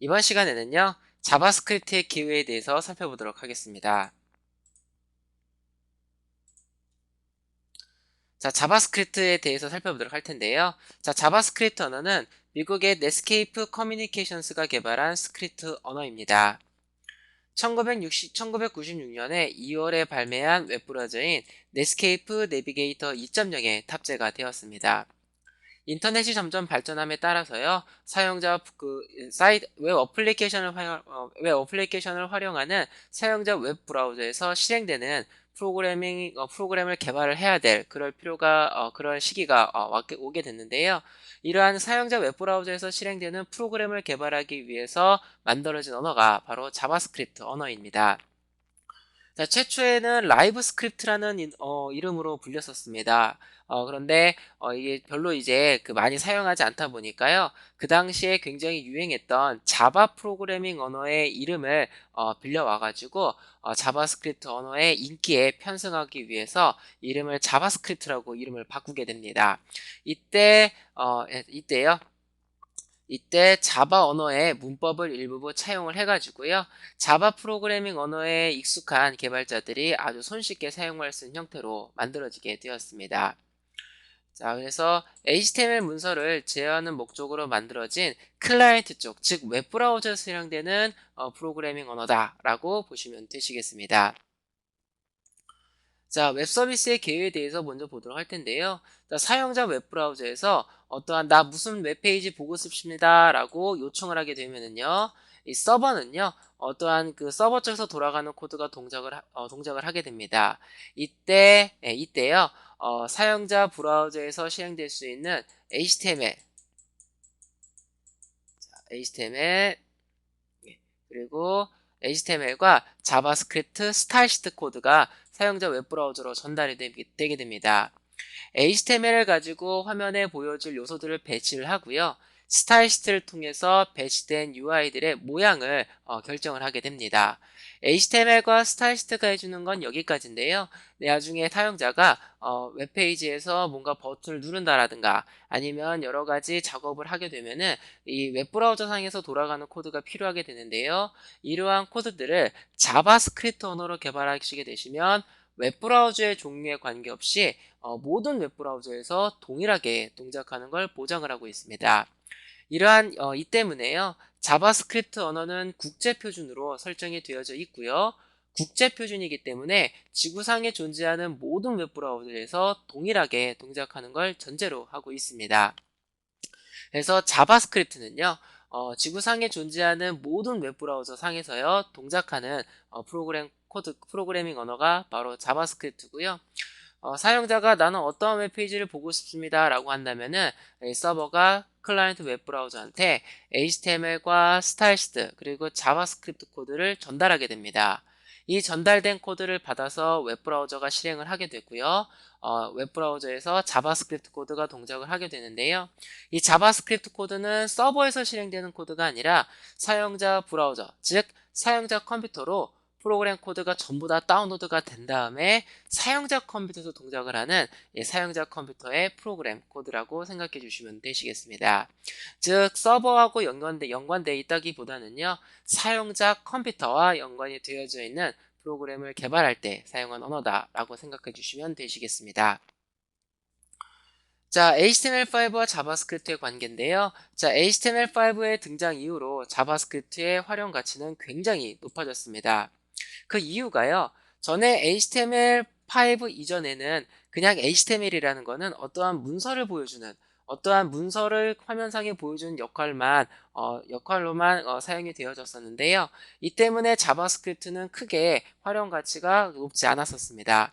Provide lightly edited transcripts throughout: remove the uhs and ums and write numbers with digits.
이번 시간에는요, 자바스크립트의 기호에 대해서 살펴보도록 하겠습니다. 자, 자바스크립트에 대해서 살펴보도록 할 텐데요. 자, 자바스크립트 언어는 미국의 넷스케이프 커뮤니케이션스가 개발한 스크립트 언어입니다. 1996년에 2월에 발매한 웹브라우저인 넷스케이프 내비게이터 2.0에 탑재가 되었습니다. 인터넷이 점점 발전함에 따라서요, 사용자 사이트 웹 어플리케이션을 활용하는 사용자 웹 브라우저에서 실행되는 프로그램을 개발을 해야 될 그럴 시기가 오게 됐는데요. 이러한 사용자 웹 브라우저에서 실행되는 프로그램을 개발하기 위해서 만들어진 언어가 바로 자바스크립트 언어입니다. 자, 최초에는 라이브 스크립트라는 이름으로 불렸었습니다. 그런데 이게 별로 이제 많이 사용하지 않다 보니까요. 그 당시에 굉장히 유행했던 자바 프로그래밍 언어의 이름을 빌려와가지고 자바스크립트 언어의 인기에 편승하기 위해서 자바스크립트라고 이름을 바꾸게 됩니다. 이때요. 이때 자바 언어의 문법을 일부 차용을 해가지고요. 자바 프로그래밍 언어에 익숙한 개발자들이 아주 손쉽게 사용할 수 있는 형태로 만들어지게 되었습니다. 자, 그래서 HTML 문서를 제어하는 목적으로 만들어진 클라이언트 쪽, 즉 웹브라우저에서 사용되는 프로그래밍 언어다라고 보시면 되시겠습니다. 자, 웹 서비스의 개요에 대해서 먼저 보도록 할 텐데요. 자, 사용자 웹브라우저에서 어떠한 나 무슨 웹페이지 보고 싶습니다 라고 요청을 하게 되면은요, 이 서버는요, 어떠한 그 서버 쪽에서 돌아가는 코드가 동작을 하게 됩니다. 이때요, 사용자 브라우저에서 실행될 수 있는 HTML, 그리고 HTML과 자바스크립트 스타일시트 코드가 사용자 웹브라우저로 전달이 되게 됩니다. HTML을 가지고 화면에 보여줄 요소들을 배치를 하고요. 스타일시트를 통해서 배치된 UI들의 모양을 결정을 하게 됩니다. HTML과 스타일시트가 해주는 건 여기까지인데요. 나중에 사용자가 웹페이지에서 뭔가 버튼을 누른다라든가 아니면 여러 가지 작업을 하게 되면은 이 웹브라우저 상에서 돌아가는 코드가 필요하게 되는데요. 이러한 코드들을 자바스크립트 언어로 개발하시게 되시면 웹브라우저의 종류에 관계없이 모든 웹브라우저에서 동일하게 동작하는 걸 보장을 하고 있습니다. 이 때문에요. 자바스크립트 언어는 국제 표준으로 설정이 되어져 있고요. 국제 표준이기 때문에 지구상에 존재하는 모든 웹브라우저에서 동일하게 동작하는 걸 전제로 하고 있습니다. 그래서 자바스크립트는요, 지구상에 존재하는 모든 웹브라우저 상에서요, 동작하는 프로그래밍 언어가 바로 자바스크립트고요. 사용자가 나는 어떠한 웹페이지를 보고 싶습니다 라고 한다면은 이 서버가 클라이언트 웹브라우저한테 HTML과 스타일시트 그리고 자바스크립트 코드를 전달하게 됩니다. 이 전달된 코드를 받아서 웹브라우저가 실행을 하게 되고요. 웹브라우저에서 자바스크립트 코드가 동작을 하게 되는데요. 이 자바스크립트 코드는 서버에서 실행되는 코드가 아니라 사용자 브라우저, 즉 사용자 컴퓨터로 프로그램 코드가 전부 다 다운로드가 된 다음에 사용자 컴퓨터에서 동작을 하는 사용자 컴퓨터의 프로그램 코드라고 생각해 주시면 되시겠습니다. 즉 서버하고 연관되어 있다기보다는요. 사용자 컴퓨터와 연관이 되어져 있는 프로그램을 개발할 때 사용한 언어다라고 생각해 주시면 되시겠습니다. 자, HTML5와 자바스크립트의 관계인데요. 자, HTML5의 등장 이후로 자바스크립트의 활용 가치는 굉장히 높아졌습니다. 그 이유가요. 전에 HTML5 이전에는 그냥 HTML이라는 거는 어떠한 문서를 화면상에 보여주는 역할로만 사용이 되어졌었는데요. 이 때문에 자바스크립트는 크게 활용 가치가 높지 않았었습니다.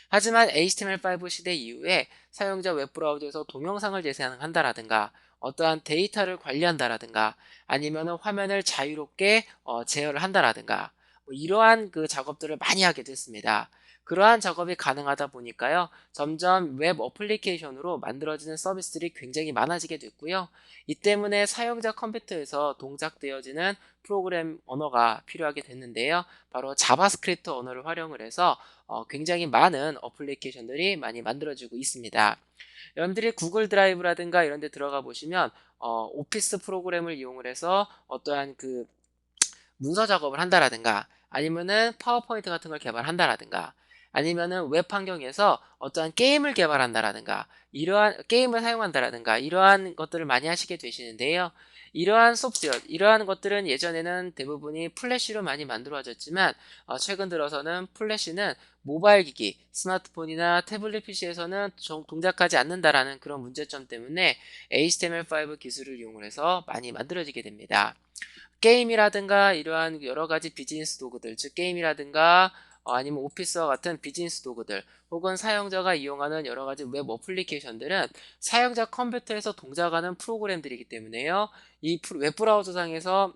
하지만 HTML5 시대 이후에 사용자 웹브라우저에서 동영상을 재생한다라든가 어떠한 데이터를 관리한다라든가 아니면 화면을 자유롭게 제어를 한다라든가 이러한 그 작업들을 많이 하게 됐습니다. 그러한 작업이 가능하다 보니까요. 점점 웹 어플리케이션으로 만들어지는 서비스들이 굉장히 많아지게 됐고요. 이 때문에 사용자 컴퓨터에서 동작되어지는 프로그램 언어가 필요하게 됐는데요. 바로 자바스크립트 언어를 활용을 해서 굉장히 많은 어플리케이션들이 많이 만들어지고 있습니다. 여러분들이 구글 드라이브라든가 이런 데 들어가 보시면 오피스 프로그램을 이용을 해서 어떠한 그 문서 작업을 한다라든가 아니면은 파워포인트 같은 걸 개발한다라든가 아니면은 웹 환경에서 어떠한 게임을 개발한다라든가 이러한 게임을 사용한다라든가 이러한 것들을 많이 하시게 되시는데요. 이러한 소프트웨어, 이러한 것들은 예전에는 대부분이 플래시로 많이 만들어졌지만 최근 들어서는 플래시는 모바일 기기, 스마트폰이나 태블릿 PC에서는 동작하지 않는다라는 그런 문제점 때문에 HTML5 기술을 이용을 해서 많이 만들어지게 됩니다. 게임이라든가 이러한 여러 가지 비즈니스 도구들, 즉 게임이라든가 아니면 오피스와 같은 비즈니스 도구들 혹은 사용자가 이용하는 여러 가지 웹 어플리케이션들은 사용자 컴퓨터에서 동작하는 프로그램들이기 때문에요. 이 웹브라우저상에서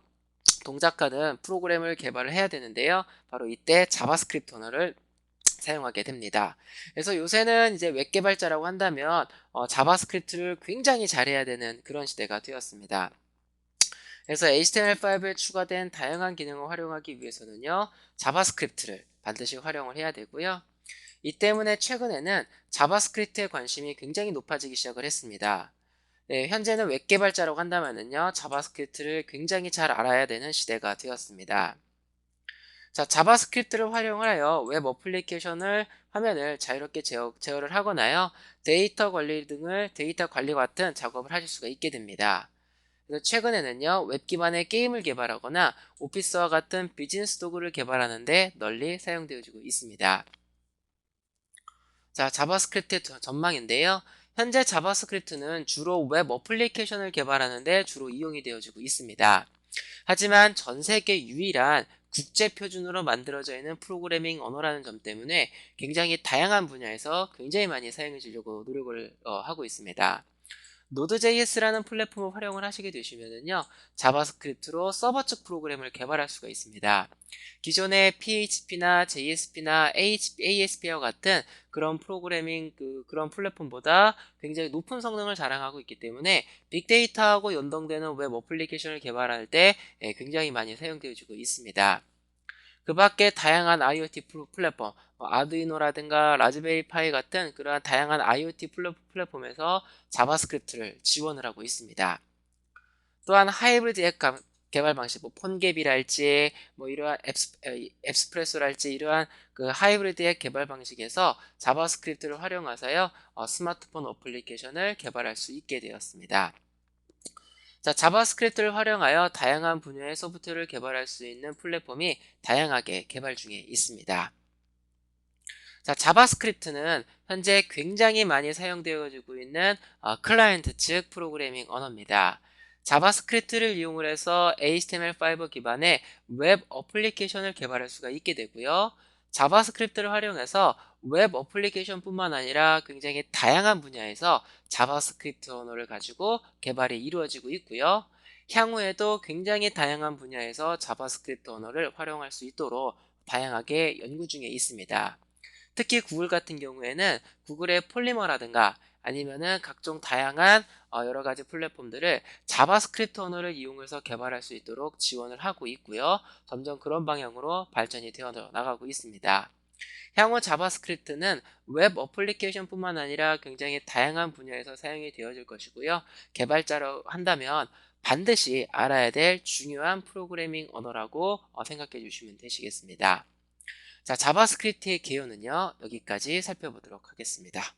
동작하는 프로그램을 개발을 해야 되는데요. 바로 이때 자바스크립트 언어를 사용하게 됩니다. 그래서 요새는 이제 웹 개발자라고 한다면 자바스크립트를 굉장히 잘해야 되는 그런 시대가 되었습니다. 그래서 HTML5에 추가된 다양한 기능을 활용하기 위해서는요, 자바스크립트를 반드시 활용을 해야 되고요. 이 때문에 최근에는 자바스크립트에 관심이 굉장히 높아지기 시작을 했습니다. 네, 현재는 웹 개발자라고 한다면요, 자바스크립트를 굉장히 잘 알아야 되는 시대가 되었습니다. 자, 자바스크립트를 활용하여 웹 어플리케이션을 화면을 자유롭게 제어를 하거나요, 데이터 관리 같은 작업을 하실 수가 있게 됩니다. 그래서 최근에는요, 웹 기반의 게임을 개발하거나 오피스와 같은 비즈니스 도구를 개발하는데 널리 사용되어지고 있습니다. 자, 자바스크립트의 전망인데요. 현재 자바스크립트는 주로 웹 어플리케이션을 개발하는데 주로 이용이 되어지고 있습니다. 하지만 전 세계 유일한 국제 표준으로 만들어져 있는 프로그래밍 언어라는 점 때문에 굉장히 다양한 분야에서 굉장히 많이 사용해지려고 노력을 하고 있습니다. 노드.js라는 플랫폼을 활용을 하시게 되시면은요, 자바스크립트로 서버 측 프로그램을 개발할 수가 있습니다. 기존의 PHP나 JSP나 ASP와 같은 그런 프로그래밍 그런 플랫폼보다 굉장히 높은 성능을 자랑하고 있기 때문에 빅데이터하고 연동되는 웹 어플리케이션을 개발할 때 굉장히 많이 사용되어지고 있습니다. 그 밖에 다양한 IoT 플랫폼, 아두이노라든가 라즈베리 파이 같은 그러한 다양한 IoT 플랫폼에서 자바스크립트를 지원을 하고 있습니다. 또한 하이브리드 앱 개발 방식, 폰갭이랄지, 이러한 앱스프레소랄지 이러한 그 하이브리드 앱 개발 방식에서 자바스크립트를 활용하여요, 스마트폰 어플리케이션을 개발할 수 있게 되었습니다. 자, 자바스크립트를 활용하여 다양한 분야의 소프트웨어를 개발할 수 있는 플랫폼이 다양하게 개발 중에 있습니다. 자, 자바스크립트는 현재 굉장히 많이 사용되어지고 있는 클라이언트 측 프로그래밍 언어입니다. 자바스크립트를 이용을 해서 HTML5 기반의 웹 어플리케이션을 개발할 수가 있게 되고요. 자바스크립트를 활용해서 웹 어플리케이션뿐만 아니라 굉장히 다양한 분야에서 자바스크립트 언어를 가지고 개발이 이루어지고 있고요. 향후에도 굉장히 다양한 분야에서 자바스크립트 언어를 활용할 수 있도록 다양하게 연구 중에 있습니다. 특히 구글 같은 경우에는 구글의 폴리머라든가 아니면은 각종 다양한 여러 가지 플랫폼들을 자바스크립트 언어를 이용해서 개발할 수 있도록 지원을 하고 있고요. 점점 그런 방향으로 발전이 되어 나가고 있습니다. 향후 자바스크립트는 웹 어플리케이션뿐만 아니라 굉장히 다양한 분야에서 사용이 되어질 것이고요. 개발자로 한다면 반드시 알아야 될 중요한 프로그래밍 언어라고 생각해 주시면 되시겠습니다. 자, 자바스크립트의 개요는요, 여기까지 살펴보도록 하겠습니다.